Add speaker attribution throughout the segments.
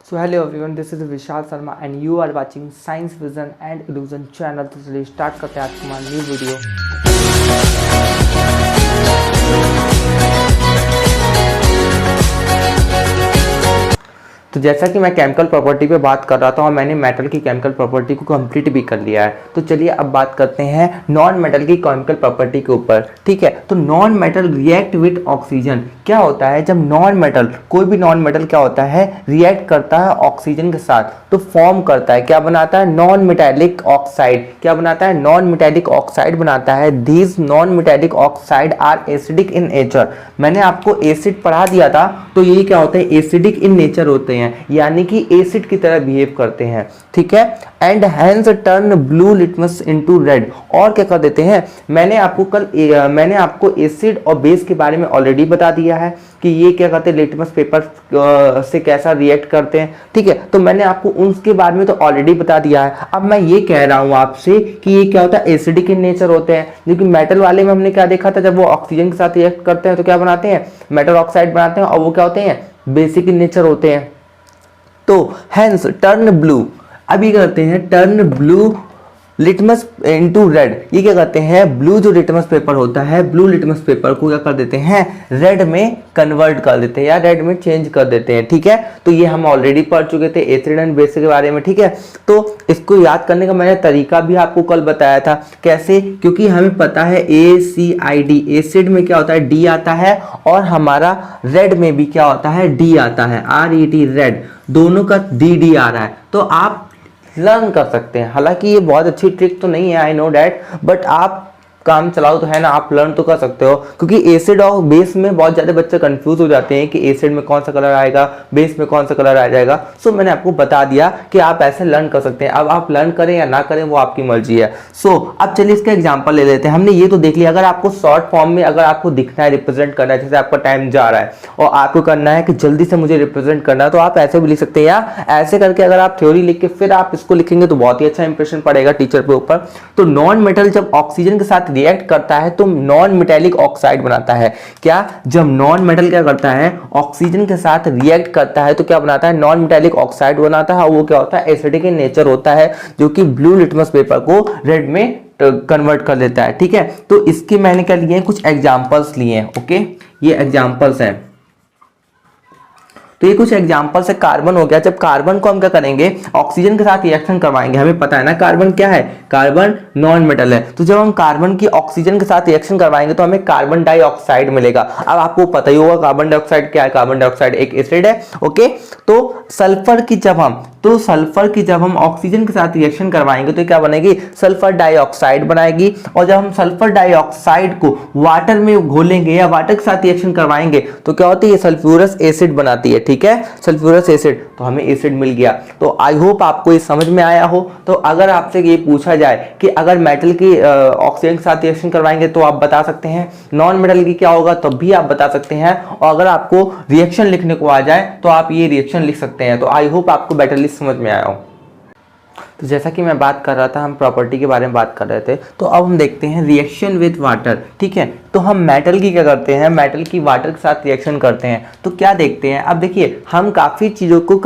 Speaker 1: So hello everyone, this is Vishal Sharma and you are watching Science Vision and Illusion channel। तो चलिए start करते हैं आज हमारा न्यू वीडियो। तो जैसा कि मैं केमिकल प्रॉपर्टी पे बात कर रहा था और मैंने मेटल की केमिकल प्रॉपर्टी को कंप्लीट भी कर लिया है, तो चलिए अब बात करते हैं नॉन मेटल की केमिकल प्रॉपर्टी के ऊपर। ठीक है, तो non metal react with oxygen. क्या होता है जब नॉन मेटल, कोई भी नॉन मेटल क्या होता है, रिएक्ट करता है ऑक्सीजन के साथ तो फॉर्म करता है, क्या बनाता है, नॉन मेटेलिक ऑक्साइड। क्या बनाता है, नॉन मेटेलिक ऑक्साइड बनाता है। These non metallic oxide are acidic in nature. मैंने आपको एसिड पढ़ा दिया था, तो ये क्या होते हैं, एसिडिक इन नेचर होते हैं, यानी कि एसिड की तरह बिहेव करते हैं। ठीक है, and hence turn blue litmus into red. और क्या कर देते हैं, मैंने आपको एसिड और बेस के बारे में ऑलरेडी बता दिया है कि ये क्या करते हैं, लिटमस पेपर से कैसा रिएक्ट करते हैं। ठीक है, तो मैंने आपको उसके बारे में तो ऑलरेडी बता दिया है। अब मैं ये कह रहा हूं आपसे कि ये क्या होता है, एसिडिक इन नेचर होते हैं। लेकिन मेटल वाले में हमने क्या देखा था, जब वो ऑक्सीजन के साथ रिएक्ट करते हैं तो क्या बनाते हैं, मेटल ऑक्साइड बनाते हैं, और वो क्या होते हैं, बेसिक इन नेचर होते हैं। तो हैंस टर्न ब्लू, अभी करते हैं turn blue litmus into red. ये क्या करते हैं, ब्लू जो लिटमस पेपर होता है, ब्लू लिटमस पेपर को क्या कर देते हैं, रेड में कन्वर्ट कर देते हैं या रेड में चेंज कर देते हैं। ठीक है, तो ये हम ऑलरेडी पढ़ चुके थे एसिड एंड बेस के बारे में। ठीक है, तो इसको याद करने का मैंने तरीका भी आपको कल बताया था। कैसे, क्योंकि हमें पता है ACID, एसिड में क्या होता है, D आता है, और हमारा रेड में भी क्या होता है, D आता है, RED, रेड, दोनों का DD आ रहा है। तो आप लर्न कर सकते हैं। हालांकि ये बहुत अच्छी ट्रिक तो नहीं है, आई नो डैट, बट आप काम चलाओ तो है ना, आप लर्न तो कर सकते हो। क्योंकि एसिड और बेस में बहुत ज़्यादा बच्चे कंफ्यूज हो जाते हैं कि एसिड में कौन सा कलर आएगा, बेस में कौन सा कलर आ जाएगा। सो मैंने आपको बता दिया कि आप ऐसे लर्न कर सकते हैं। अब आप लर्न करें या ना करें वो आपकी मर्जी है। सो अब चलिए इसका एग्जाम्पल ले लेते हैं। हमने ये तो देख लिया, अगर आपको शॉर्ट फॉर्म में अगर आपको दिखना है, रिप्रेजेंट करना है, जैसे आपका टाइम जा रहा है और आपको करना है कि जल्दी से मुझे रिप्रेजेंट करना है, तो आप ऐसे भी लिख सकते हैं, या ऐसे करके अगर आप थ्योरी लिख के फिर आप इसको लिखेंगे तो बहुत ही अच्छा इंप्रेशन पड़ेगा टीचर के ऊपर। तो नॉन मेटल जब ऑक्सीजन के साथ रिएक्ट करता है तो नॉन मेटेलिक ऑक्साइड बनाता है। क्या, जब नॉन मेटल क्या करता है, ऑक्सीजन के साथ रिएक्ट करता है तो क्या बनाता है, नॉन मेटेलिक ऑक्साइड बनाता है, और वो क्या होता है, एसिडिक इन नेचर होता है, जो कि ब्लू लिटमस पेपर को रेड में कन्वर्ट कर देता है। ठीक है, तो इसके मैंने क्या लिए हैं, कुछ एग्जांपल्स लिए हैं। ओके, ये एग्जांपल्स हैं। तो ये कुछ एग्जांपल से कार्बन हो गया। जब कार्बन को हम क्या करेंगे, ऑक्सीजन के साथ रिएक्शन करवाएंगे, हमें पता है ना कार्बन क्या है, कार्बन नॉन मेटल है। तो जब हम कार्बन की ऑक्सीजन के साथ रिएक्शन करवाएंगे तो हमें कार्बन डाइऑक्साइड मिलेगा। अब आपको पता ही होगा कार्बन डाइऑक्साइड क्या है, कार्बन डाइऑक्साइड एक एसिड है। ओके, तो सल्फर की जब हम ऑक्सीजन के साथ रिएक्शन करवाएंगे तो क्या बनेगी, सल्फर डाइऑक्साइड बनाएगी। और जब हम सल्फर डाइऑक्साइड को वाटर में घोलेंगे या वाटर के साथ रिएक्शन करवाएंगे तो क्या होती है, सल्फ्यूरस एसिड बनाती है। ठीक है, सल्फ्यूरस एसिड, तो हमें एसिड मिल गया। तो आई होप आपको ये समझ में आया हो। तो अगर आपसे ये पूछा जाए कि अगर मेटल की ऑक्सीजन के साथ रिएक्शन करवाएंगे तो आप बता सकते हैं, नॉन मेटल की क्या होगा तब भी आप बता सकते हैं, और अगर आपको रिएक्शन लिखने को आ जाए तो आप ये रिएक्शन लिख सकते हैं। तो आई होप आपको बेटरली समझ में आया हो। तो जैसा कि मैं बात कर रहा था, हम प्रॉपर्टी के बारे में बात कर रहे थे, तो अब हम देखते हैं रिएक्शन विद वाटर। ठीक है, तो हम मेटल की क्या करते हैं, मेटल की वाटर के साथ रिएक्शन करते हैं। तो क्या देखते हैं, अब देखिए हम काफ़ी चीज़ों को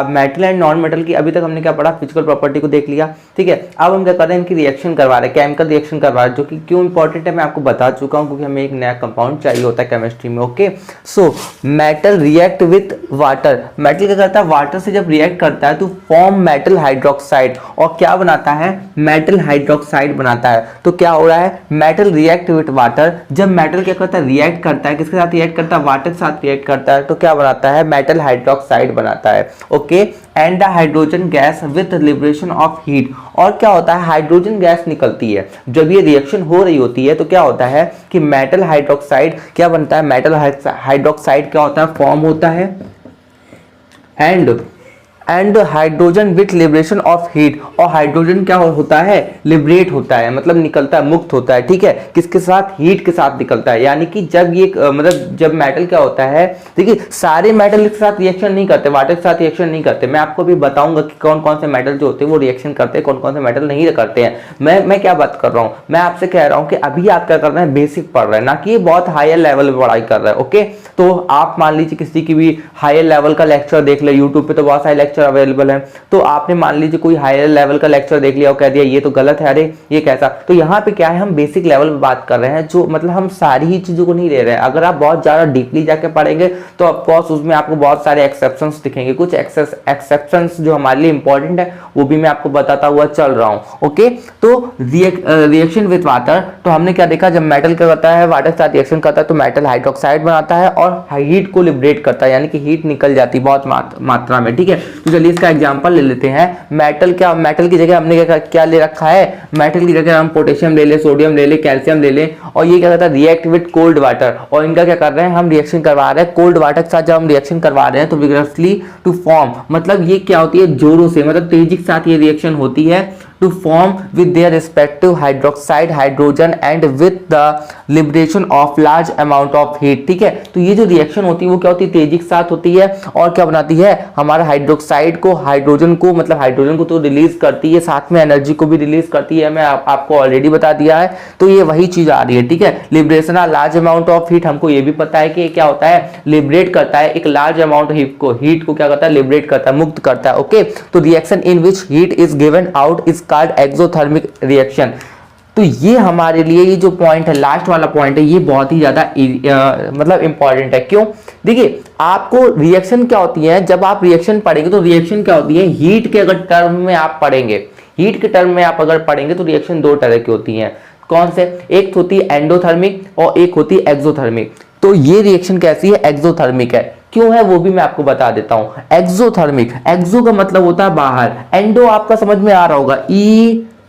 Speaker 1: मेटल एंड नॉन मेटल की अभी तक हमने क्या पढ़ा, फिजिकल प्रॉपर्टी को देख लिया। ठीक है, अब हम क्या कर रहे हैं, इनकी रिएक्शन करवा रहे हैं, केमिकल रिएक्शन करवा रहे हैं, जो कि क्यों इंपॉर्टेंट है मैं आपको बता चुका हूँ, क्योंकि हमें एक नया कंपाउंड चाहिए होता है केमिस्ट्री में। Okay, so metal react with water. Metal क्या करता है, वाटर से जब रिएक्ट करता है तो फॉर्म मेटल हाइड्रोक्साइड, और क्या बनाता है, मेटल हाइड्रोक्साइड बनाता है। तो क्या हो रहा है, मेटल रिएक्ट विथ वाटर। जब मेटल क्या करता है, रिएक्ट करता है, किसके साथ रिएक्ट करता है, वाटर के साथ रिएक्ट करता है, तो क्या बनाता है, मेटल हाइड्रोक्साइड बनाता है। Okay, and the hydrogen gas with liberation of heat. और क्या होता है, हाइड्रोजन गैस निकलती है जब ये रिएक्शन हो रही होती है, तो क्या होता है कि मेटल हाइड्रोक्साइड क्या बनता है, मेटल हाइड्रोक्साइड क्या होता है, फॉर्म होता है, and hydrogen with liberation of heat, और हाइड्रोजन क्या होता है, लिबरेट होता है, मतलब निकलता है, मुक्त होता है, ठीक है, किसके साथ, हीट के साथ निकलता है। यानी कि जब ये मतलब जब मेटल क्या होता है, देखिए सारे मेटल के साथ रिएक्शन नहीं करते, वाटर के साथ रिएक्शन नहीं करते। मैं आपको भी बताऊंगा कि कौन कौन से मेटल जो होते हैं वो रिएक्शन करते हैं, कौन कौन से मेटल नहीं करते हैं। मैं क्या बात कर रहा हूँ, मैं आपसे कह रहा हूँ कि अभी आप क्या कर रहे हैं, बेसिक पढ़ रहे हैं, ना कि बहुत हायर लेवल पे पढ़ाई कर रहे हैं। ओके, तो आप मान लीजिए किसी की भी हायर लेवल का लेक्चर देख ले, यूट्यूब पे तो बहुत सारे लेक्चर अवेलेबल है, तो आपने मान लीजिए कोई हायर लेवल का लेक्चर देख लिया और कह दिया ये तो गलत है, अरे ये कैसा। तो यहाँ पे क्या है, हम बेसिक लेवल पे बात कर रहे हैं, जो मतलब हम सारी ही चीजों को नहीं ले रहे हैं। अगर आप बहुत ज्यादा डीपली जाके पढ़ेंगे तो ऑफकोर्स उसमें आपको बहुत सारे एक्सेप्शंस दिखेंगे, कुछ एक्सेप्शंस जो हमारे लिए इंपॉर्टेंट है वो भी मैं आपको बताता हुआ चल रहा हूँ। ओके, तो रिएक्शन विथ वाटर, तो हमने क्या देखा, जब मेटल क्या करता है, वाटर के साथ रिएक्शन करता है तो मेटल हाइड्रोक्साइड बनाता है और हीट को लिबरेट करता है, यानी कि हीट निकल जाती है बहुत मात्रा में, ठीक है। तो चलिए इसका एग्जांपल ले लेते हैं। मेटल की जगह हमने क्या ले रखा है, मेटल की जगह हम पोटेशियम ले ले, सोडियम ले ले, कैल्शियम ले ले, और ये क्या करता है, रिएक्ट विथ कोल्ड वाटर, और इनका क्या कर रहे हैं, हम रिएक्शन करवा रहे हैं कोल्ड वाटर के साथ। जब हम रिएक्शन करवा रहे हैं तो विग्रसली टू फॉर्म, मतलब ये क्या होती है, जोरों से, मतलब तेजी के साथ ये रिएक्शन होती है, to form with their respective hydroxide hydrogen and with the liberation of large amount of heat, ठीक है। तो ये जो रिएक्शन होती है वो क्या होती है, तेजी के साथ होती है, और क्या बनाती है, हमारा हाइड्रोक्साइड को, हाइड्रोजन को, मतलब हाइड्रोजन को तो रिलीज करती है, साथ में एनर्जी को भी रिलीज करती है, मैं आपको ऑलरेडी बता दिया है। तो ये वही चीज आ रही है, ठीक है। Liberation large amount of heat, हमको ये भी पता है कि क्या होता है, लिबरेट करता है एक लार्ज अमाउंट हीट को क्या करता है, लिबरेट करता है, मुक्त करता है। ओके, तो reaction in which heat is given out is called exothermic reaction. तो ये हमारे लिए ये जो पॉइंट है, लास्ट वाला पॉइंट है, ये बहुत ही ज्यादा मतलब इंपॉर्टेंट है। क्यों, देखिए आपको रिएक्शन क्या होती है, जब आप रिएक्शन पढ़ेंगे तो रिएक्शन क्या होती है, हीट के अगर टर्म में आप पढ़ेंगे, हीट के टर्म में आप अगर पढ़ेंगे तो रिएक्शन दो तरह की होती है। कौन से, एक होती है एंडोथर्मिक और एक होती है एक्सोथर्मिक। तो ये रिएक्शन कैसी है, एक्सोथर्मिक है। क्यों है वो भी मैं आपको बता देता हूं। एक्सोथर्मिक, एक्सो का मतलब होता है बाहर, एंडो आपका समझ में आ रहा होगा,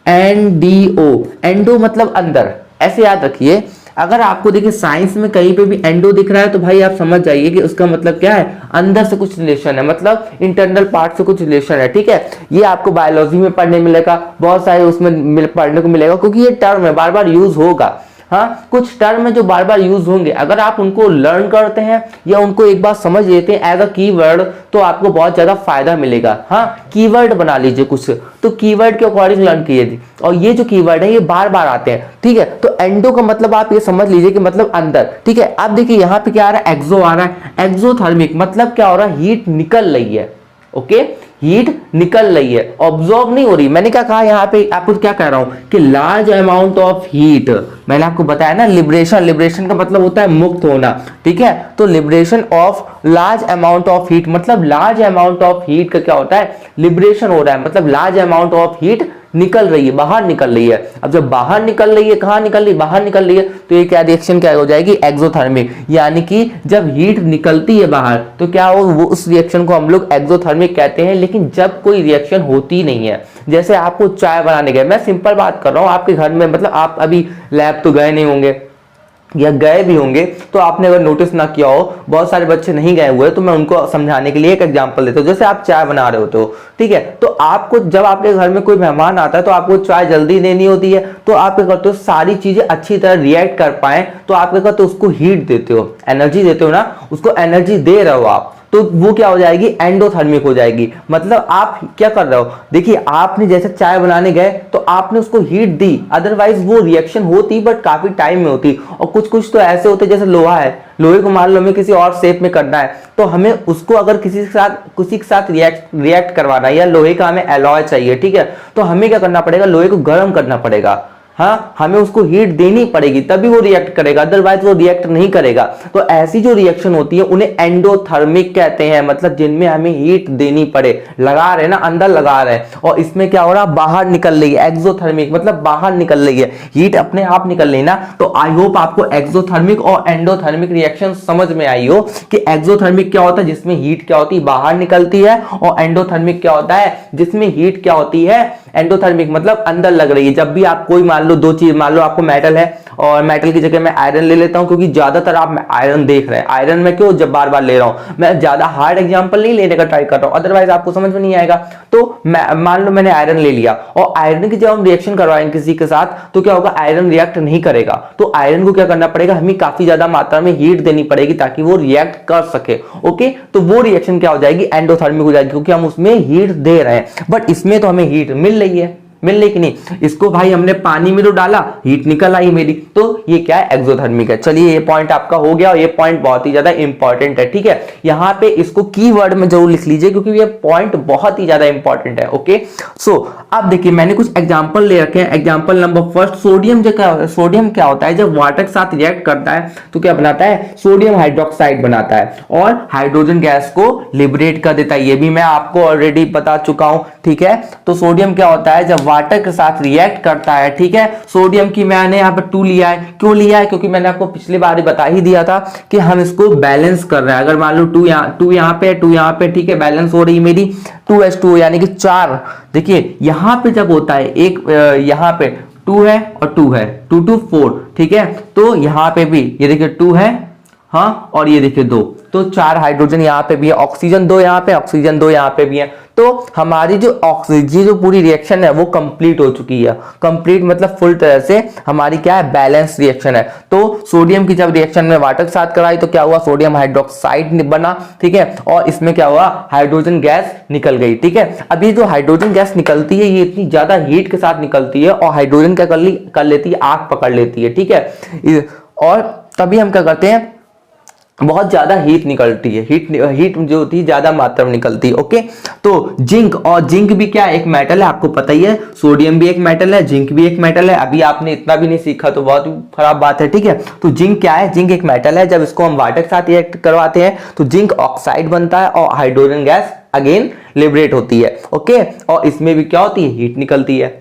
Speaker 1: ENDO, एंडो मतलब अंदर, ऐसे याद रखिए। अगर आपको देखिए साइंस में कहीं पे भी एंडो दिख रहा है तो भाई आप समझ जाइए कि उसका मतलब क्या है, अंदर से कुछ रिलेशन है, मतलब इंटरनल पार्ट से कुछ रिलेशन है, ठीक है। ये आपको बायोलॉजी में पढ़ने मिलेगा, बहुत सारे उसमें पढ़ने को मिलेगा, क्योंकि ये टर्म है, बार बार यूज होगा। हाँ, कुछ टर्म है जो बार बार यूज होंगे, अगर आप उनको लर्न करते हैं या उनको एक बार समझ लेते हैं एज अ कीवर्ड तो आपको बहुत ज्यादा फायदा मिलेगा। हाँ, कीवर्ड बना लीजिए कुछ, तो कीवर्ड के अकॉर्डिंग लर्न कीजिए, और ये जो कीवर्ड है ये बार बार आते हैं, ठीक है। तो एंडो का मतलब आप ये समझ लीजिए कि मतलब अंदर, ठीक है। अब देखिए यहाँ पे क्या आ रहा है, एक्सो आ रहा है। एक्सोथर्मिक मतलब क्या हो रहा है, हीट निकल रही है। ओके, हीट निकल रही है, ऑब्जॉर्ब नहीं हो रही। मैंने क्या कहा यहाँ पे, आपको क्या कह रहा हूं कि लार्ज अमाउंट ऑफ हीट, मैंने आपको बताया ना, लिबरेशन, लिबरेशन का मतलब होता है मुक्त होना, ठीक है। तो liberation of large amount of heat, मतलब लार्ज अमाउंट ऑफ हीट का क्या होता है, लिबरेशन हो रहा है, मतलब लार्ज अमाउंट ऑफ हीट निकल रही है, बाहर निकल रही है। अब जब बाहर निकल रही है, कहां निकल रही है, बाहर निकल रही है, तो ये क्या रिएक्शन क्या हो जाएगी, एक्सोथर्मिक। यानी कि जब हीट निकलती है बाहर तो क्या हो, वो उस रिएक्शन को हम लोग एक्सोथर्मिक कहते हैं। लेकिन जब कोई रिएक्शन होती नहीं है, जैसे आपको चाय बनाने गए, मैं सिंपल बात कर रहा हूं, आपके घर में, मतलब आप अभी लैब तो गए नहीं होंगे या गए भी होंगे, तो आपने अगर नोटिस ना किया हो, बहुत सारे बच्चे नहीं गए हुए, तो मैं उनको समझाने के लिए एक एग्जांपल देता हूं। जैसे आप चाय बना रहे होते हो, ठीक है, तो आपको जब आपके घर में कोई मेहमान आता है तो आपको चाय जल्दी देनी होती है, तो आप क्या करते हो, सारी चीजें अच्छी तरह रिएक्ट कर पाए तो आप क्या करते हो, उसको हीट देते हो, एनर्जी देते हो ना, उसको एनर्जी दे रहे हो आप, तो वो क्या हो जाएगी, एंडोथर्मिक हो जाएगी। मतलब आप क्या कर रहे हो, देखिए आपने जैसे चाय बनाने गए तो आपने उसको हीट दी, अदरवाइज वो रिएक्शन होती बट काफी टाइम में होती। और कुछ कुछ तो ऐसे होते जैसे लोहा है, लोहे को मान लो हमें किसी और शेप में करना है, तो हमें उसको अगर किसी के साथ रिएक्ट करवाना है, या लोहे का हमें एलॉय चाहिए, ठीक है, तो हमें क्या करना पड़ेगा, लोहे को गर्म करना पड़ेगा। हाँ, हमें उसको हीट देनी पड़ेगी तभी वो रिएक्ट करेगा, अदरवाइज वो रिएक्ट नहीं करेगा। तो ऐसी जो रिएक्शन होती है उन्हें एंडोथर्मिक कहते हैं, मतलब जिनमें हमें हीट देनी पड़े, लगा रहे ना, अंदर लगा रहे हैं, और इसमें क्या हो रहा है, बाहर निकल रही है। एक्सोथर्मिक मतलब बाहर निकल रही है, हीट अपने आप निकल रही है ना। तो आई होप आपको एक्सोथर्मिक और एंडोथर्मिक रिएक्शन समझ में आई हो कि एक्सोथर्मिक क्या होता है, जिसमें हीट क्या होती है, बाहर निकलती है, और एंडोथर्मिक क्या होता है, जिसमें हीट क्या होती है, एंडोथर्मिक मतलब अंदर लग रही है। जब भी आप कोई मान लो दो चीज, मान लो आपको मेटल है और मेटल की जगह मैं आयरन ले लेता हूं, क्योंकि ज्यादातर आप आयरन देख रहे हैं। आयरन में क्यों जब बार बार ले रहा हूं, मैं ज्यादा हार्ड एग्जांपल नहीं लेने का ट्राई कर रहा हूं, अदरवाइज आपको समझ में नहीं आएगा। तो मान लो मैंने आयरन ले लिया और आयरन की जब हम रिएक्शन करवाएंगे किसी के साथ तो क्या होगा, आयरन रिएक्ट नहीं करेगा। तो आयरन को क्या करना पड़ेगा, हमें काफी ज्यादा मात्रा में हीट देनी पड़ेगी ताकि वो रिएक्ट कर सके। ओके, तो वो रिएक्शन क्या हो जाएगी, एंडोथर्मिक हो जाएगी, क्योंकि हम उसमें हीट दे रहे हैं। बट इसमें तो हमें हीट मिल रही है, मिल रही कि नहीं। इसको भाई हमने पानी में तो डाला, हीट निकल आई मेरी, तो ये क्या है, एक्सोथर्मिक है। चलिए ये पॉइंट आपका हो गया और ये पॉइंट बहुत ही ज्यादा इंपॉर्टेंट है। ठीक है, यहाँ पे इसको कीवर्ड में जरूर लिख लीजिए क्योंकि ये पॉइंट बहुत ही ज्यादा इंपॉर्टेंट है। ओके, सो अब देखिए मैंने कुछ एग्जांपल ले रखे हैं। एग्जांपल नंबर फर्स्ट, सोडियम जो क्या, सोडियम क्या होता है, जब वाटर के साथ रिएक्ट करता है तो क्या बनाता है, सोडियम हाइड्रोक्साइड बनाता है और हाइड्रोजन गैस को लिबरेट कर देता है। ये भी मैं आपको ऑलरेडी बता चुका हूं। ठीक है, तो सोडियम क्या होता है, जब वाटर के साथ रिएक्ट करता है, ठीक है, सोडियम की मैंने यहाँ पर 2 लिया है। क्यों लिया है, क्योंकि मैंने आपको पिछली बार ही बता ही दिया था कि हम इसको बैलेंस कर रहे हैं। अगर मान लो 2 यहाँ पे 2 यहाँ पे, ठीक है, बैलेंस हो रही है मेरी 2s2 यानी कि 4। देखिए यहाँ पे जब होता है एक यहाँ पे 2 है और 2 है, 2 2 4, ठीक है, तो यहाँ पे भी ये देखिए 2 है, हाँ, और ये देखिए 2, तो 4 हाइड्रोजन यहाँ पे भी है, ऑक्सीजन 2 यहाँ पे, ऑक्सीजन 2 यहाँ पे भी है। तो हमारी जो ऑक्सीजन जो पूरी रिएक्शन है वो कंप्लीट हो चुकी है। कंप्लीट मतलब फुल तरह से हमारी क्या है, बैलेंस रिएक्शन है। तो सोडियम की जब रिएक्शन में वाटर के साथ कराई तो क्या हुआ, सोडियम हाइड्रोक्साइड बना, ठीक है, और इसमें क्या हुआ, हाइड्रोजन गैस निकल गई। ठीक है, अब ये जो हाइड्रोजन गैस निकलती है ये इतनी ज्यादा हीट के साथ निकलती है और हाइड्रोजन क्या कर लेती है, आग पकड़ लेती है। ठीक है, और तभी हम क्या करते हैं, बहुत ज्यादा हीट निकलती है, हीट जो होती है ज्यादा मात्रा में निकलती है। ओके, तो जिंक, और जिंक भी क्या एक मेटल है, आपको पता ही है, सोडियम भी एक मेटल है, जिंक भी एक मेटल है। अभी आपने इतना भी नहीं सीखा तो बहुत खराब बात है। ठीक है, तो जिंक क्या है, जिंक एक मेटल है। जब इसको हम वाटर के साथ रिएक्ट करवाते हैं तो जिंक ऑक्साइड बनता है और हाइड्रोजन गैस अगेन लिबरेट होती है। ओके, और इसमें भी क्या होती है, हीट निकलती है।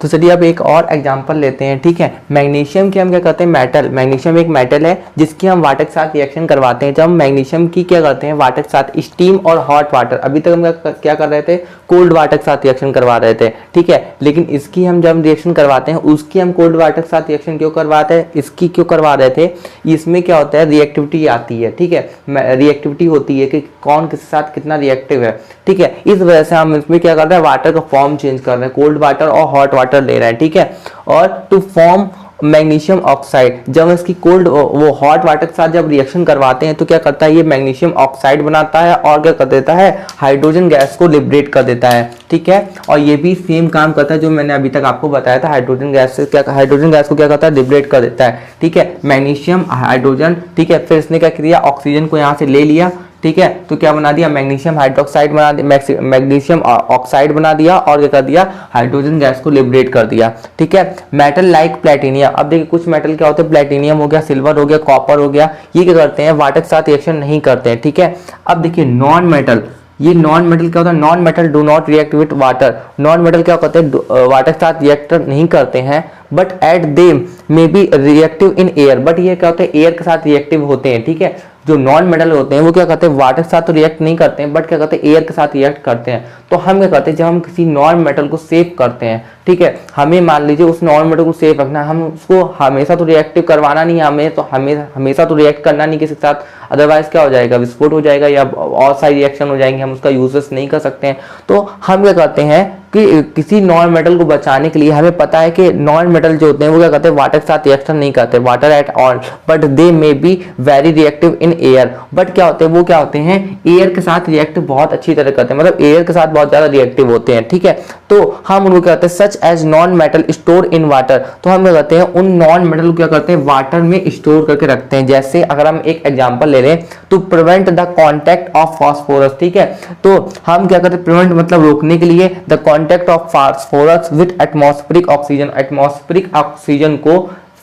Speaker 1: तो चलिए अब एक और एग्जांपल लेते हैं। ठीक है, मैग्नीशियम की हम क्या करते हैं, मेटल, मैग्नीशियम एक मेटल है जिसकी हम वाटर के साथ रिएक्शन करवाते हैं। जब हम मैग्नीशियम की क्या करते हैं, वाटर के साथ स्टीम और हॉट वाटर, अभी तक हम क्या कर रहे थे, कोल्ड वाटर के साथ रिएक्शन करवा रहे थे। ठीक है, लेकिन इसकी हम जब रिएक्शन करवाते हैं, उसकी हम कोल्ड वाटर के साथ रिएक्शन क्यों करवाते हैं, इसकी क्यों करवा रहे थे, इसमें क्या होता है, रिएक्टिविटी आती है। ठीक है, रिएक्टिविटी होती है कि कौन किसके साथ कितना रिएक्टिव है। ठीक है, इस वजह से हम इसमें क्या कर रहे हैं, वाटर का फॉर्म चेंज कर रहे हैं, कोल्ड वाटर और हॉट वाटर ले रहे हैं। ठीक है, और टू फॉर्म मैग्नीशियम ऑक्साइड, जब इसकी कोल्ड वो हॉट वाटर के साथ जब रिएक्शन करवाते हैं तो क्या करता है, ये मैग्नीशियम ऑक्साइड बनाता है और क्या कर देता है, हाइड्रोजन गैस को लिबरेट कर देता है। ठीक है, और ये भी सेम काम करता है जो मैंने अभी तक आपको बताया था, हाइड्रोजन गैस से क्या, हाइड्रोजन गैस को क्या करता है, लिबरेट कर देता है। ठीक है, मैग्नीशियम हाइड्रोजन, ठीक है, फिर इसने क्या किया, ऑक्सीजन को यहाँ से ले लिया। ठीक है, तो क्या बना दिया, मैग्नीशियम हाइड्रोक्साइड बना दिया, मैग्नीशियम ऑक्साइड बना दिया और क्या कर दिया, हाइड्रोजन गैस को लिबरेट कर दिया। ठीक है, मेटल लाइक प्लेटिनियम, अब देखिए कुछ मेटल क्या होते हैं, प्लेटिनियम हो गया, सिल्वर हो गया, कॉपर हो गया, ये क्या करते हैं, वाटर के साथ रिएक्शन नहीं करते हैं। ठीक है, अब देखिए नॉन मेटल, ये नॉन मेटल क्या होता है, non metal do not react with water. Non metal क्या करते हैं, वाटर के साथ रिएक्ट नहीं करते हैं, but at they may be reactive in air, but ये क्या होते हैं, एयर के साथ रिएक्टिव होते हैं। ठीक है, जो नॉन मेटल होते हैं वो क्या करते हैं, वाटर के साथ तो रिएक्ट नहीं करते हैं, बट क्या करते हैं, एयर के साथ रिएक्ट करते हैं। तो हम क्या करते हैं, जब हम किसी नॉन मेटल को सेव करते हैं, ठीक है, हमें मान लीजिए उस नॉन मेटल को सेव रखना है, हम उसको हमेशा तो रिएक्टिव करवाना नहीं, हमेशा तो रिएक्ट करना नहीं किसी के साथ, अदरवाइज क्या हो जाएगा, विस्फोट हो जाएगा या और सारी रिएक्शन हो जाएंगे, हम उसका यूजेस नहीं कर सकते हैं। तो हम क्या करते हैं कि किसी नॉन मेटल को बचाने के लिए हमें पता है कि नॉन मेटल जो होते हैं वो क्या करते हैं, वाटर के साथ रिएक्शन नहीं करते, water at all, but they may be very reactive in air, but क्या होते हैं, वो क्या होते हैं, एयर के साथ रिएक्ट बहुत अच्छी तरह करते हैं, मतलब एयर के साथ बहुत ज्यादा रिएक्टिव होते हैं। ठीक है, तो हम उनको क्या करते हैं, such as non metal store in water, तो हम क्या करते हैं, उन नॉन मेटल को क्या करते हैं, वाटर में स्टोर करके रखते हैं। जैसे अगर हम एक एग्जांपल ले लें तो prevent the contact of phosphorus. ठीक है, तो हम क्या करते हैं, प्रिवेंट मतलब रोकने के लिए, the contact of phosphorus with atmospheric oxygen, atmospheric oxygen को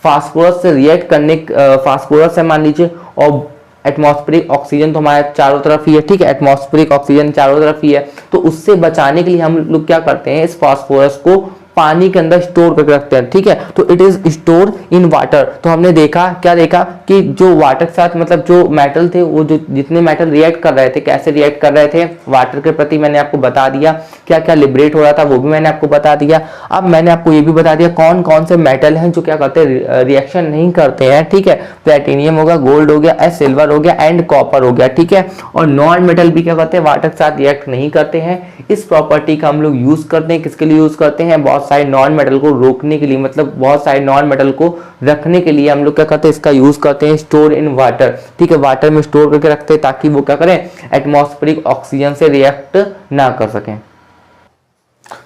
Speaker 1: फास्फोरस से रिएक्ट करने, फास्फोरस है मान लीजिए, और एटमॉस्फेरिक ऑक्सीजन तो हमारे चारों तरफ ही है। ठीक है, एटमॉस्फेरिक ऑक्सीजन चारों तरफ ही है, तो उससे बचाने के लिए हम लोग क्या करते हैं, इस फास्फोरस को पानी के अंदर स्टोर करके रखते हैं, ठीक है। तो it is store in water. तो हमने देखा, क्या देखा कि जो वाटर के साथ मतलब जो मेटल थे, वो जो जितने मेटल रिएक्ट कर रहे थे, कैसे रिएक्ट कर रहे थे वाटर के प्रति मैंने आपको बता दिया, क्या क्या लिबरेट हो रहा था वो भी मैंने आपको बता दिया। अब मैंने आपको ये भी बता दिया कौन कौन से मेटल हैं जो क्या करते हैं, रिएक्शन नहीं करते हैं, ठीक है। प्लेटिनियम होगा, गोल्ड हो गया, सिल्वर हो गया एंड कॉपर हो गया, ठीक है। और नॉन मेटल भी क्या करते हैं, वाटर के साथ रिएक्ट नहीं करते हैं। इस प्रॉपर्टी का हम लोग यूज करते हैं, किसके लिए यूज करते हैं, बहुत सारे नॉन मेटल को रोकने के लिए, मतलब बहुत सारे नॉन मेटल को रखने के लिए हम लोग क्या करते हैं, इसका यूज करते हैं, स्टोर इन वाटर, ठीक है। वाटर में स्टोर करके रखते हैं ताकि वो क्या करें, एटमॉस्फेरिक ऑक्सीजन से रिएक्ट ना कर सकें।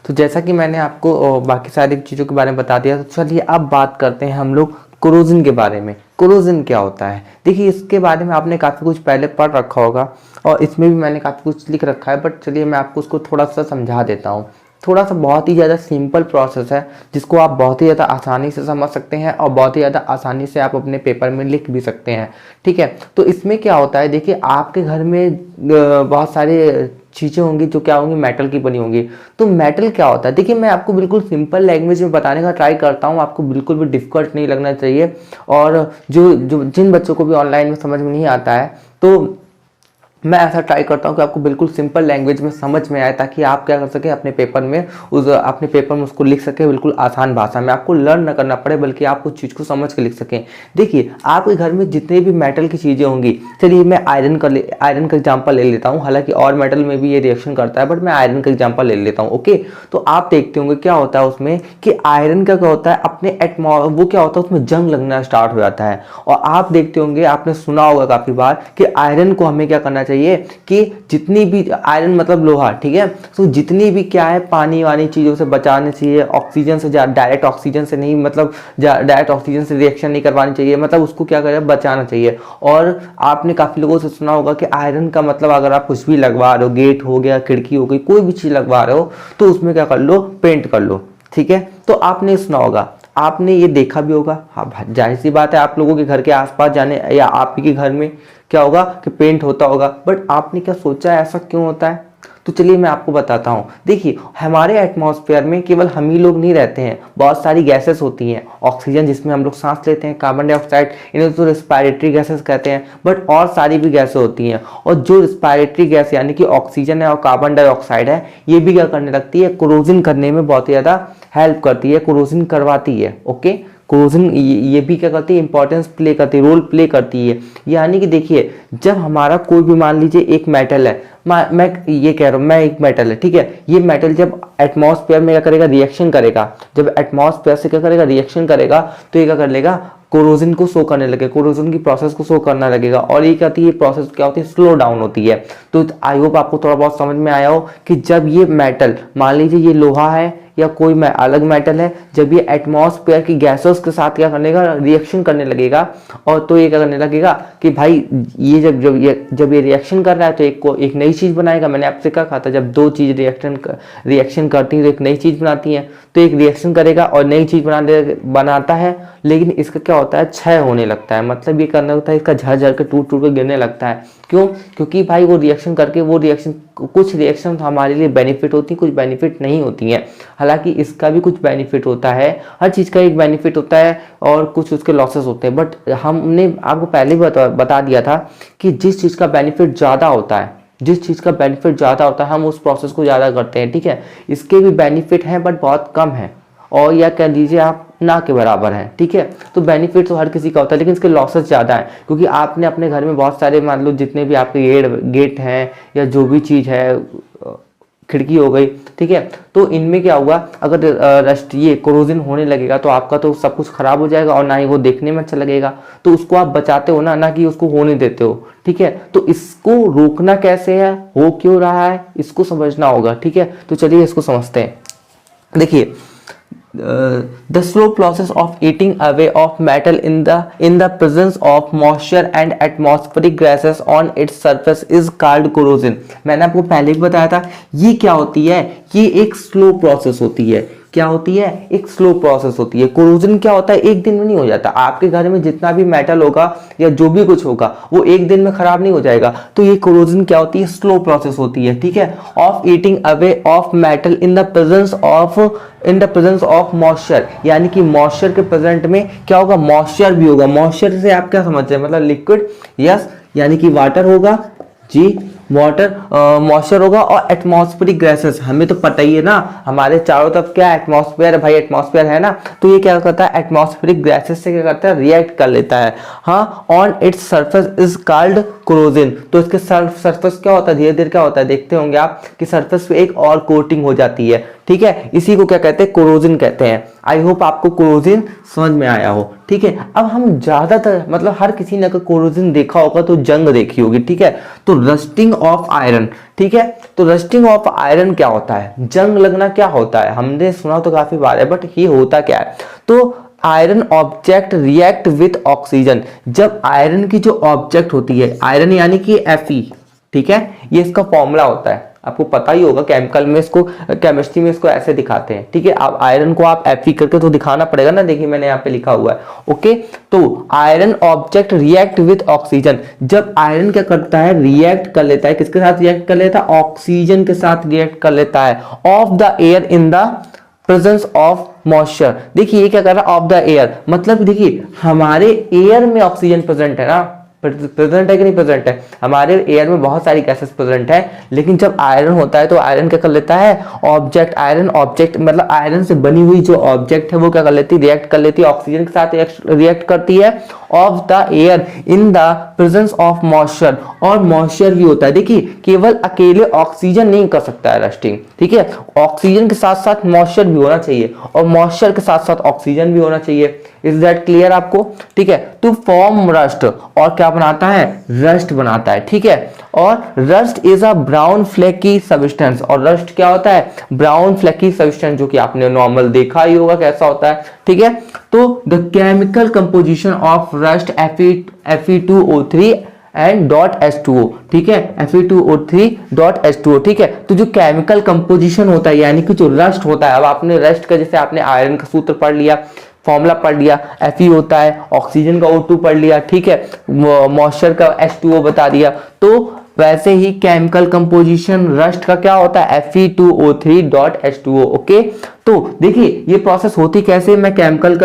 Speaker 1: तो जैसा कि मैंने आपको बाकी सारी चीज़ों के बारे में बता दिया, तो चलिए अब बात करते हैं हम लोग कोरोजन के बारे में। कोरोजन क्या होता है, देखिए इसके बारे में आपने काफ़ी कुछ पहले पढ़ रखा होगा और इसमें भी मैंने काफ़ी कुछ लिख रखा है, बट चलिए मैं आपको उसको थोड़ा सा समझा देता हूँ। थोड़ा सा बहुत ही ज़्यादा सिंपल प्रोसेस है जिसको आप बहुत ही ज़्यादा आसानी से समझ सकते हैं और बहुत ही ज़्यादा आसानी से आप अपने पेपर में लिख भी सकते हैं, ठीक है। तो इसमें क्या होता है, देखिए आपके घर में बहुत सारे चीज़ें होंगी जो क्या होंगी, मेटल की बनी होंगी। तो मेटल क्या होता है, देखिए मैं आपको बिल्कुल सिंपल लैंग्वेज में बताने का ट्राई करता हूँ, आपको बिल्कुल भी डिफिकल्ट नहीं लगना चाहिए। और जिन बच्चों को भी ऑनलाइन में समझ में नहीं आता है, तो मैं ऐसा ट्राई करता हूँ कि आपको बिल्कुल सिंपल लैंग्वेज में समझ में आए, ताकि आप क्या कर सकें, अपने पेपर में उसको लिख सकें बिल्कुल आसान भाषा में, आपको लर्न न करना पड़े, बल्कि आप उस चीज़ को समझ के लिख सकें। देखिए आपके घर में जितने भी मेटल की चीज़ें होंगी, चलिए मैं आयरन का एग्जाम्पल ले लेता हूँ, हालांकि और मेटल में भी ये रिएक्शन करता है, बट मैं आयरन का एग्जाम्पल ले लेता हूँ, ओके। तो आप देखते होंगे क्या होता है उसमें कि आयरन का क्या होता है, अपने वो क्या होता है, उसमें जंग लगना स्टार्ट हो जाता है। और आप देखते होंगे, आपने सुना होगा काफ़ी बार कि आयरन को हमें क्या करना चाहिए कि जितनी भी आयरन मतलब लोहा, ठीक है, तो जितनी भी क्या है पानी वानी चीजों से बचाने चाहिए, ऑक्सीजन से डायरेक्ट ऑक्सीजन से नहीं, मतलब डायरेक्ट ऑक्सीजन से रिएक्शन नहीं करवानी चाहिए, मतलब उसको क्या करें, बचाना चाहिए। और आपने काफी लोगों से सुना होगा कि आयरन का मतलब अगर आप कुछ भी लगवा रहे हो, गेट हो गया, खिड़की हो गई, कोई भी चीज लगवा रहे हो, तो उसमें क्या कर लो, पेंट कर लो, ठीक है। तो आपने सुना होगा, आपने ये देखा भी होगा, हाँ जाहिर सी बात है, आप लोगों के घर के आसपास जाने या आप ही के घर में क्या होगा कि पेंट होता होगा, बट आपने क्या सोचा है ऐसा क्यों होता है? तो चलिए मैं आपको बताता हूँ। देखिए हमारे एटमॉस्फेयर में केवल हम ही लोग नहीं रहते हैं, बहुत सारी गैसेस होती हैं, ऑक्सीजन जिसमें हम लोग सांस लेते हैं, कार्बन डाइऑक्साइड, इन्हें तो रेस्पिरेटरी गैसेस कहते हैं, बट और सारी भी गैसें होती हैं। और जो रेस्पिरेटरी गैस यानी कि ऑक्सीजन है और कार्बन डाइऑक्साइड है, ये भी क्या करने लगती है, कोरोजन करने में बहुत ही ज़्यादा हेल्प करती है, कोरोजन करवाती है, ओके। कोरोजन ये भी क्या करती है, इंपॉर्टेंस प्ले करती है, रोल प्ले करती है। यानी कि देखिए जब हमारा कोई भी, मान लीजिए एक मेटल है, मैं ये कह रहा हूँ, मैं एक मेटल है, ठीक है, ये मेटल जब एटमॉस्फेयर में क्या करेगा, रिएक्शन करेगा, जब एटमॉस्फेयर से क्या करेगा, रिएक्शन करेगा, तो ये क्या कर लेगा, कोरोजन को शो करने लगे, कोरोजन की प्रोसेस को शो करने लगेगा। और ये क्या होती है, प्रोसेस क्या होती है, स्लो डाउन होती है। तो आई होप आपको थोड़ा बहुत समझ में आया हो कि जब ये मेटल, मान लीजिए ये लोहा है या कोई अलग मेटल है, जब ये एटमॉस्फेयर की गैसेस के साथ क्या करने का, रिएक्शन करने लगेगा, और तो ये क्या करने लगेगा कि भाई ये जब ये रिएक्शन कर रहा है तो एक नई चीज बनाएगा। मैंने आपसे क्या कहा था, जब दो चीज रिएक्शन करती है तो एक नई चीज बनाती है, तो एक रिएक्शन करेगा और नई चीज बनाता है, लेकिन इसका क्या होता है, क्षय होने लगता है, मतलब ये करना होता है, इसका झड़ झड़ के टूट टूट के गिरने लगता है। क्यों? क्योंकि भाई वो रिएक्शन करके, कुछ रिएक्शन हमारे लिए बेनिफिट होती है, कुछ बेनिफिट नहीं होती हैं। हालांकि इसका भी कुछ बेनिफिट होता है, हर चीज़ का एक बेनिफिट होता है और कुछ उसके लॉसेस होते हैं। बट हमने आपको पहले भी बता दिया था कि जिस चीज़ का बेनिफिट ज़्यादा होता है, हम उस प्रोसेस को ज़्यादा करते हैं, ठीक है। इसके भी बेनिफिट हैं बट बहुत कम है, और या कह लीजिए आप ना के बराबर है, ठीक है। तो बेनिफिट तो हर किसी का होता है, लेकिन इसके लॉसेस ज़्यादा है, क्योंकि आपने अपने घर में बहुत सारे, मान लो जितने भी आपके गेट हैं या जो भी चीज़ है, खिड़की हो गई, ठीक है, तो इनमें क्या हुआ, अगर ये कोरोजन होने लगेगा तो आपका तो सब कुछ खराब हो जाएगा और ना ही वो देखने में अच्छा लगेगा। तो उसको आप बचाते हो ना कि उसको होने देते हो, ठीक है। तो इसको रोकना कैसे है, हो क्यों रहा है, इसको समझना होगा, ठीक है। तो चलिए इसको समझते हैं। देखिए the slow process of eating away of metal in the presence of moisture and atmospheric gases on its surface is called corrosion। मैंने आपको पहले भी बताया था, ये क्या होती है, ये एक स्लो प्रोसेस होती है। क्या होती है, एक स्लो प्रोसेस होती है। कोरोजन क्या होता है, एक दिन में नहीं हो जाता। आपके घर में जितना भी मेटल होगा या जो भी कुछ होगा वो एक दिन में खराब नहीं हो जाएगा। तो ये कोरोजन क्या होती है, स्लो प्रोसेस होती है, ठीक है। Of eating away of metal in the presence of moisture, यानी कि मॉइस्चर के प्रेजेंट में क्या होगा, मॉइस्चर भी होगा। मॉइस्चर से आप क्या समझते हैं, मतलब लिक्विड, यस, यानी कि वाटर होगा जी, वाटर, मॉइस्चर होगा और एटमॉस्फेरिक गैसेस, हमें तो पता ही है ना हमारे चारों तरफ क्या एटमॉस्फेयर है भाई, एटमॉस्फेयर है ना। तो ये क्या करता है, एटमॉस्फेरिक गैसेस से क्या करता है, रिएक्ट कर लेता है। हाँ, on its surface is called corrosion. तो इसके सरफेस क्या होता है, धीरे धीरे क्या होता है, देखते होंगे आप कि सरफेस पे एक और कोटिंग हो जाती है, ठीक है। इसी को क्या कहते हैं, कोरोजन कहते हैं। आई होप आपको कोरोजन समझ में आया हो, ठीक है। अब हम ज्यादातर, मतलब हर किसी ने अगर कोरोजन देखा होगा तो जंग देखी होगी, ठीक है। तो रस्टिंग ऑफ आयरन, ठीक है। तो रस्टिंग ऑफ आयरन क्या होता है, जंग लगना क्या होता है, हमने सुना तो काफी बार है, बट ये होता क्या है। तो iron object react with oxygen, जब आयरन की जो ऑब्जेक्ट होती है, आयरन यानी कि Fe, ठीक है, ये इसका फॉर्मूला होता है, आपको पता ही होगा, केमिकल में इसको, केमिस्ट्री में इसको ऐसे दिखाते हैं, ठीक है। अब आयरन को आप Fe करके तो दिखाना पड़ेगा ना, देखिए मैंने यहाँ पे लिखा हुआ है, ओके। तो iron object react with oxygen, जब आयरन क्या करता है, रिएक्ट कर लेता है, किसके साथ रिएक्ट कर लेता है, ऑक्सीजन के साथ रिएक्ट कर लेता है, of the air in the presence of moisture. देखिए ये क्या कर रहा है, ऑफ द एयर, मतलब देखिए हमारे एयर में ऑक्सीजन प्रेजेंट है ना, प्रेजेंट है कि नहीं प्रेजेंट है, हमारे एयर में बहुत सारी गैसेस प्रेजेंट है। लेकिन जब आयरन होता है तो आयरन क्या कर लेता है, ऑब्जेक्ट, आयरन ऑब्जेक्ट मतलब आयरन से बनी हुई जो ऑब्जेक्ट है वो क्या कर लेती है, रिएक्ट कर लेती है, ऑक्सीजन के साथ रिएक्ट करती है, of the air in the presence of moisture, और मॉइस्चर भी होता है। देखिए केवल अकेले ऑक्सीजन नहीं कर सकता है रस्टिंग, ठीक है, ऑक्सीजन के साथ साथ मॉइस्चर भी होना चाहिए और मॉइस्चर के साथ साथ ऑक्सीजन भी होना चाहिए। इज दैट क्लियर आपको, ठीक है। टू फॉर्म रस्ट, और क्या बनाता है, रस्ट बनाता है, ठीक है। और rust is a brown flaky substance, और रस्ट क्या होता है, ब्राउन फ्लेकी सब्सटेंस, जो कि आपने नॉर्मल देखा ही होगा कैसा होता है, ठीक है। तो the chemical composition of rust Fe2O3 and dot H2O, ठीक है, Fe2O3 डॉट H2O, ठीक है। तो जो केमिकल कंपोजिशन होता है, यानी कि जो रस्ट होता है, अब आपने रस्ट का, जैसे आपने आयरन का सूत्र पढ़ लिया, फॉर्मूला पढ़ लिया, Fe होता है, ऑक्सीजन का O2 पढ़ लिया, ठीक है, मॉइस्चर का H2O बता दिया। तो वैसे ही केमिकल कंपोजिशन रस्ट का क्या होता है, Fe2O3 डॉट H2O, ओके। तो देखिए ये प्रोसेस होती कैसे, मैं केमिकल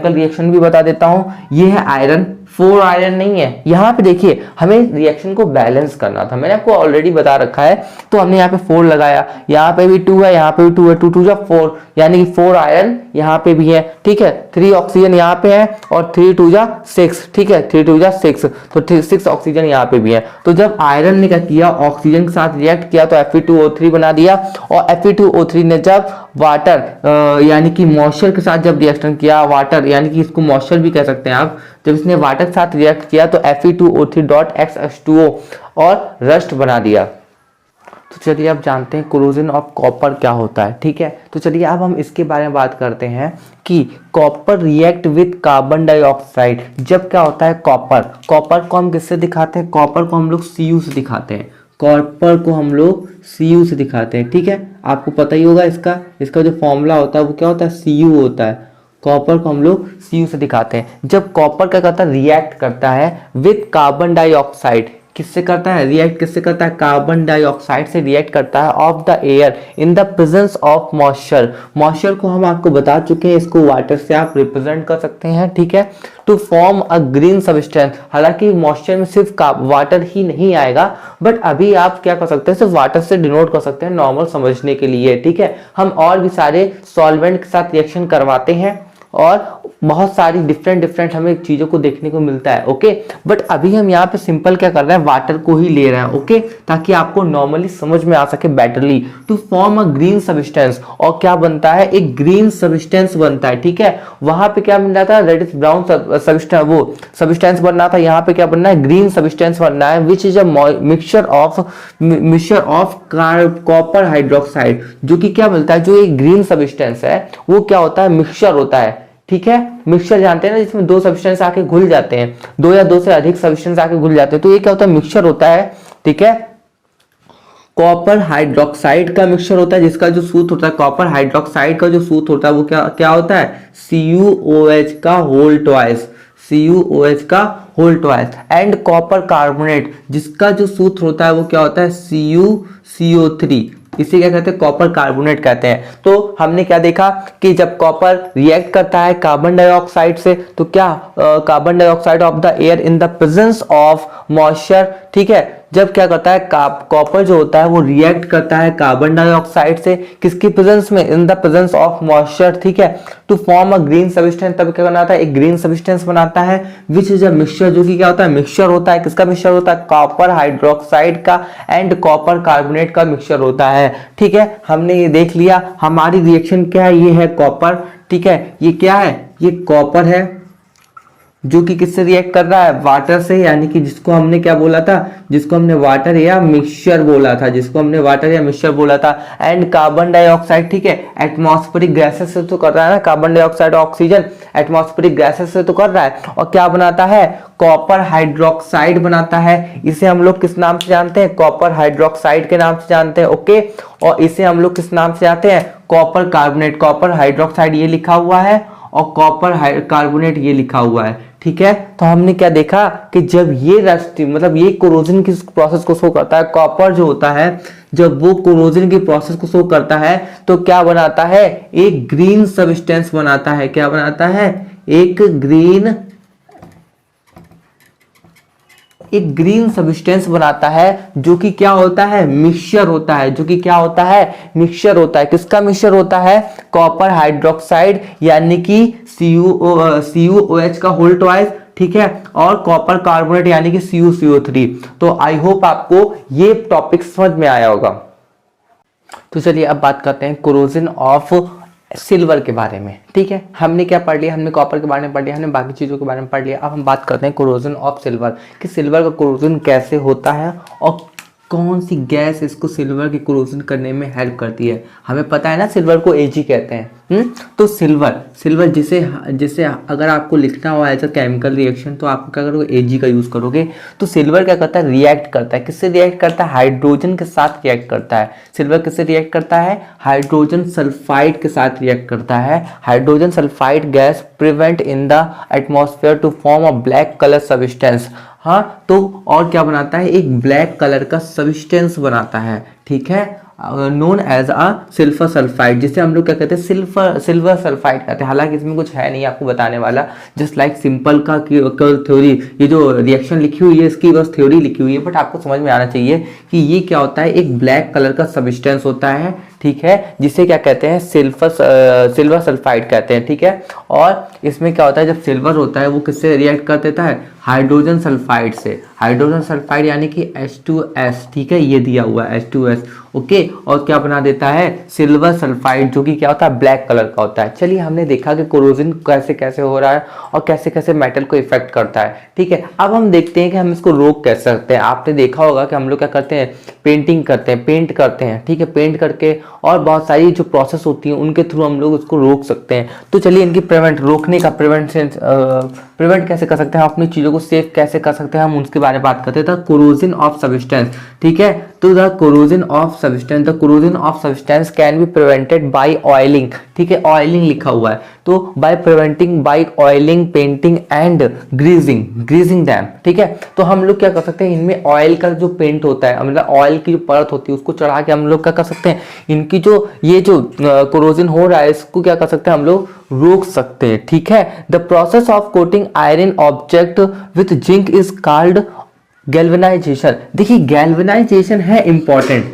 Speaker 1: रिएक्शन भी बता देता हूं। ये है आयरन, 4 आयरन नहीं है, यहाँ पे देखिए हमें रिएक्शन को बैलेंस करना था, मैंने आपको ऑलरेडी बता रखा है। तो हमने यहाँ पे 4 लगाया, यहाँ पे भी 2 है, यहाँ पे भी 2 है, 2 2 जा 4, यानी कि 4 आयरन यहाँ पे भी है, ठीक है। 3 ऑक्सीजन यहाँ पे है और 3 2 जा 6, ठीक है, 3 2 जा 6, तो 6 ऑक्सीजन यहाँ पे भी है। तो जब आयरन ने क्या किया, ऑक्सीजन के साथ रिएक्ट किया तो Fe2O3 बना दिया, और Fe2O3 ने जब वाटर यानी कि मॉइस्चर के साथ जब रिएक्शन किया, वाटर यानी कि इसको मॉइस्चर भी कह सकते हैं आप, जब इसने वाटर के साथ रिएक्ट किया तो Fe2O3 डॉट H2O और रस्ट बना दिया। तो चलिए अब जानते हैं कोरोजन ऑफ कॉपर क्या होता है, ठीक है। तो चलिए अब हम इसके बारे में बात करते हैं कि copper react with carbon dioxide, जब क्या होता है, कॉपर को हम किससे दिखाते हैं, कॉपर को हम लोग Cu से दिखाते हैं, कॉपर को हम लोग Cu से दिखाते हैं, ठीक है। आपको पता ही होगा इसका जो फॉर्मूला होता है वो क्या होता है, Cu होता है। कॉपर को हम लोग Cu से दिखाते हैं। जब कॉपर क्या करता है, रिएक्ट करता है विथ कार्बन डाइऑक्साइड, किससे करता है, रिएक्ट किससे करता है, कार्बन डाइऑक्साइड से रिएक्ट करता है, of the air in the presence of moisture. Moisture को हम आपको बता चुके हैं, इसको वाटर से आप रिप्रेजेंट कर सकते हैं, ठीक है। To form a green substance, हालांकि मॉइस्चर में सिर्फ वाटर ही नहीं आएगा, बट अभी आप क्या कर सकते हैं, सिर्फ वाटर से डिनोट कर सकते हैं नॉर्मल समझने के लिए, ठीक है। हम और भी सारे सॉल्वेंट के साथ रिएक्शन करवाते हैं और बहुत सारी डिफरेंट हमें चीजों को देखने को मिलता है, ओके। बट अभी हम यहाँ पे सिंपल क्या कर रहे हैं, वाटर को ही ले रहे हैं, ओके, ताकि आपको नॉर्मली समझ में आ सके betterly. To form a green substance, और क्या बनता है, एक ग्रीन सब्सटेंस बनता है, ठीक है। वहां पे क्या बन रहा था, रेड इज ब्राउन सब्सटेंस, वो सब्सटेंस बनना था, यहाँ पे क्या बनना है, ग्रीन सब्सटेंस बनना है, which is a mixture of copper hydroxide, जो कि क्या मिलता है, जो एक ग्रीन सब्सटेंस है वो क्या होता है, मिक्सचर होता है, ठीक है। मिक्सचर जानते हैं ना, जिसमें 2 सब्सटेंस आके घुल जाते हैं, 2 या 2 से अधिक सब्सटेंस आके घुल जाते हैं, तो ये क्या होता है, मिक्सचर होता है, ठीक है। कॉपर हाइड्रोक्साइड का मिक्सचर होता है, जिसका जो सूत्र होता है कॉपर हाइड्रोक्साइड का जो सूत्र होता है वो क्या क्या होता है, CuOH का होल ट्वाइस, CuOH का whole twice. And copper carbonate जिसका जो सूत्र होता है वो क्या होता है, CuCO3, इसे क्या कहते हैं, कॉपर कार्बोनेट कहते हैं। तो हमने क्या देखा कि जब कॉपर रिएक्ट करता है कार्बन डाइऑक्साइड से तो क्या carbon dioxide of the air in the presence of moisture, ठीक है, जब क्या करता है कॉपर जो होता है वो रिएक्ट करता है कार्बन डाइऑक्साइड से, किसकी प्रेजेंस में, in the presence of moisture, ठीक है, to form a green substance, तब क्या बनाता है, एक ग्रीन सब्सटेंस बनाता है, विच इज अ मिक्सचर, जो कि क्या होता है, मिक्सचर होता है, किसका मिक्सचर होता है, कॉपर हाइड्रोक्साइड का एंड कॉपर कार्बोनेट का मिक्सचर होता है, ठीक है। हमने ये देख लिया, हमारी रिएक्शन क्या है, ये है कॉपर, ठीक है, ये क्या है, ये कॉपर है जो कि किससे रिएक्ट कर रहा है, वाटर से, यानी कि जिसको हमने क्या बोला था, जिसको हमने वाटर या मिक्सचर बोला था, जिसको हमने वाटर या मिक्सचर बोला था। एंड कार्बन डाइऑक्साइड, ठीक है, एटमॉस्फेरिक गैसेस से तो कर रहा है ना, carbon dioxide oxygen atmospheric gases से तो कर रहा है, और क्या बनाता है, कॉपर हाइड्रोक्साइड बनाता है। इसे हम लोग किस नाम से जानते हैं, कॉपर हाइड्रोक्साइड के नाम से जानते हैं, ओके। और इसे हम लोग किस नाम से जानते हैं, कॉपर कार्बोनेट, कॉपर हाइड्रोक्साइड ये लिखा हुआ है और कॉपर कार्बोनेट ये लिखा हुआ है, ठीक है। तो हमने क्या देखा कि जब ये रस्टी मतलब ये कोरोजन की प्रोसेस को शो करता है, कॉपर जो होता है जब वो कोरोजन की प्रोसेस को शो करता है तो क्या बनाता है, एक ग्रीन सब्सटेंस बनाता है, क्या बनाता है, एक ग्रीन सब्सटेंस बनाता है, जो कि क्या होता है, मिक्सचर होता है, जो कि क्या होता है, मिक्सचर होता है। किसका मिक्सचर होता है, कॉपर हाइड्रोक्साइड यानी कि CuOH का होल ट्वाइस, ठीक है, और कॉपर कार्बोनेट यानी कि CuCO3। तो आई होप आपको ये टॉपिक समझ में आया होगा। तो चलिए अब बात करते हैं कोरोजन ऑफ सिल्वर के बारे में, ठीक है। हमने क्या पढ़ लिया, हमने कॉपर के बारे में पढ़ लिया, हमने बाकी चीज़ों के बारे में पढ़ लिया। अब हम बात करते हैं कोरोजन ऑफ सिल्वर, कि सिल्वर का कोरोजन कैसे होता है और कौन सी गैस इसको सिल्वर की कोरोजन करने में हेल्प करती है। हमें पता है ना सिल्वर को Ag कहते हैं, तो सिल्वर जिसे अगर आपको लिखना हो एज अ केमिकल रिएक्शन तो आप क्या करोगे, Ag का यूज करोगे। तो सिल्वर क्या करता है, रिएक्ट करता है, किससे रिएक्ट करता है, हाइड्रोजन के साथ रिएक्ट करता है। सिल्वर किससे रिएक्ट करता है, हाइड्रोजन सल्फाइड के साथ रिएक्ट करता है। Hydrogen sulphide gas prevent in the atmosphere to form a black colour substance, हाँ, तो और क्या बनाता है, एक ब्लैक कलर का सब्सटेंस बनाता है, ठीक है, known as a silver sulphide, जिसे हम लोग क्या कहते हैं, सिल्वर सल्फाइड कहते हैं। हालांकि इसमें कुछ है नहीं आपको बताने वाला, जस्ट लाइक सिंपल का थ्योरी, ये जो रिएक्शन लिखी हुई है इसकी बस थ्योरी लिखी हुई है, बट आपको समझ में आना चाहिए कि ये क्या होता है, एक ब्लैक कलर का सब्सटेंस होता है, ठीक है, जिसे क्या कहते हैं, सिल्वर सल्फाइड कहते हैं, ठीक है। और इसमें क्या होता है, जब सिल्वर होता है वो किससे रिएक्ट कर देता है, हाइड्रोजन सल्फाइड से, हाइड्रोजन सल्फाइड यानी कि H2S, ठीक है, ये दिया हुआ है H2S, ओके, और क्या बना देता है, सिल्वर सल्फाइड, जो कि क्या होता है, ब्लैक कलर का होता है। चलिए हमने देखा कि कोरोजन कैसे कैसे हो रहा है और कैसे कैसे मेटल को इफेक्ट करता है, ठीक है। अब हम देखते हैं कि हम इसको रोक कैसे सकते हैं। आपने देखा होगा कि हम लोग क्या करते हैं, पेंटिंग करते हैं, पेंट करते हैं, ठीक है, पेंट करके और बहुत सारी जो प्रोसेस होती है उनके थ्रू हम लोग उसको रोक सकते हैं। तो चलिए इनकी रोकने का प्रिवेंट कैसे कर सकते हैं, अपनी चीज़ों को सेफ कैसे कर सकते हैं, हम उसके बारे में बात करते हैं। द कोरोजन ऑफ सब्सटेंस, ठीक है, तो the corrosion of substance can be prevented by oiling, ठीक है, ऑयलिंग लिखा हुआ है, तो by oiling, painting and greasing them, ठीक है। तो हम लोग क्या कर सकते हैं, इनमें ऑयल का जो पेंट होता है, मतलब ऑयल की जो परत होती है उसको चढ़ा के हम लोग क्या कर सकते हैं, इनकी जो ये जो कोरोजन हो रहा है इसको क्या कर सकते हैं, हम लोग रोक सकते हैं, ठीक है। The process of coating iron object with zinc is called galvanisation. देखिए गैल्वेनाइजेशन है इंपॉर्टेंट,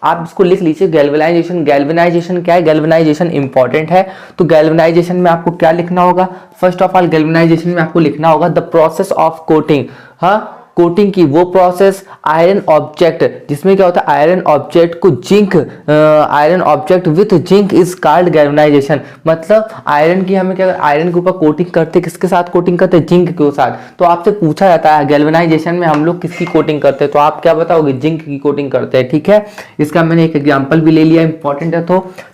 Speaker 1: आप इसको लिख लीजिए, गैल्वेनाइजेशन क्या है, गैल्वेनाइजेशन इंपॉर्टेंट है। तो गैल्वेनाइजेशन में आपको क्या लिखना होगा, फर्स्ट ऑफ ऑल गैल्वेनाइजेशन में आपको लिखना होगा द प्रोसेस ऑफ कोटिंग, हाँ, कोटिंग की वो प्रोसेस आयरन ऑब्जेक्ट, जिसमें क्या होता है, आयरन ऑब्जेक्ट को zinc, iron object with zinc is called galvanisation. मतलब आयरन की हमें क्या, आयरन के ऊपर कोटिंग करते, किसके साथ कोटिंग करते, जिंक के साथ। तो आपसे पूछा जाता है गैल्वेनाइजेशन में हम लोग किसकी कोटिंग करते हैं, तो आप क्या बताओगे, जिंक की कोटिंग करते हैं, ठीक है। इसका मैंने एक एग्जाम्पल भी ले लिया, इंपॉर्टेंट है।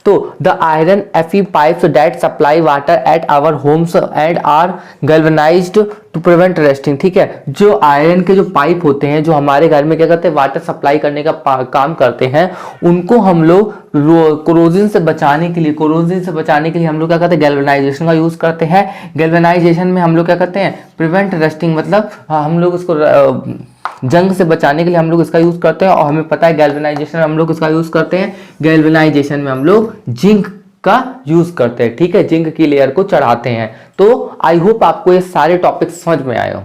Speaker 1: तो the iron Fe pipes that supply water at our homes and are galvanized to prevent rusting, ठीक है। जो आयरन के जो पाइप होते हैं जो हमारे घर में क्या करते हैं वाटर सप्लाई करने का काम करते हैं, उनको हम लोग कोरोजन से बचाने के लिए हम लोग क्या करते हैं गैल्वेनाइजेशन का यूज करते हैं। गैल्वेनाइजेशन में हम लोग क्या करते हैं प्रिवेंट रस्टिंग, मतलब हम लोग उसको जंग से बचाने के लिए हम लोग इसका यूज करते हैं। और हमें पता है गैल्वेनाइजेशन हम लोग इसका यूज करते हैं, गैल्वेनाइजेशन में हम लोग जिंक का यूज करते हैं, ठीक है, जिंक की लेयर को चढ़ाते हैं। तो आई होप आपको ये सारे टॉपिक्स समझ में आए हो।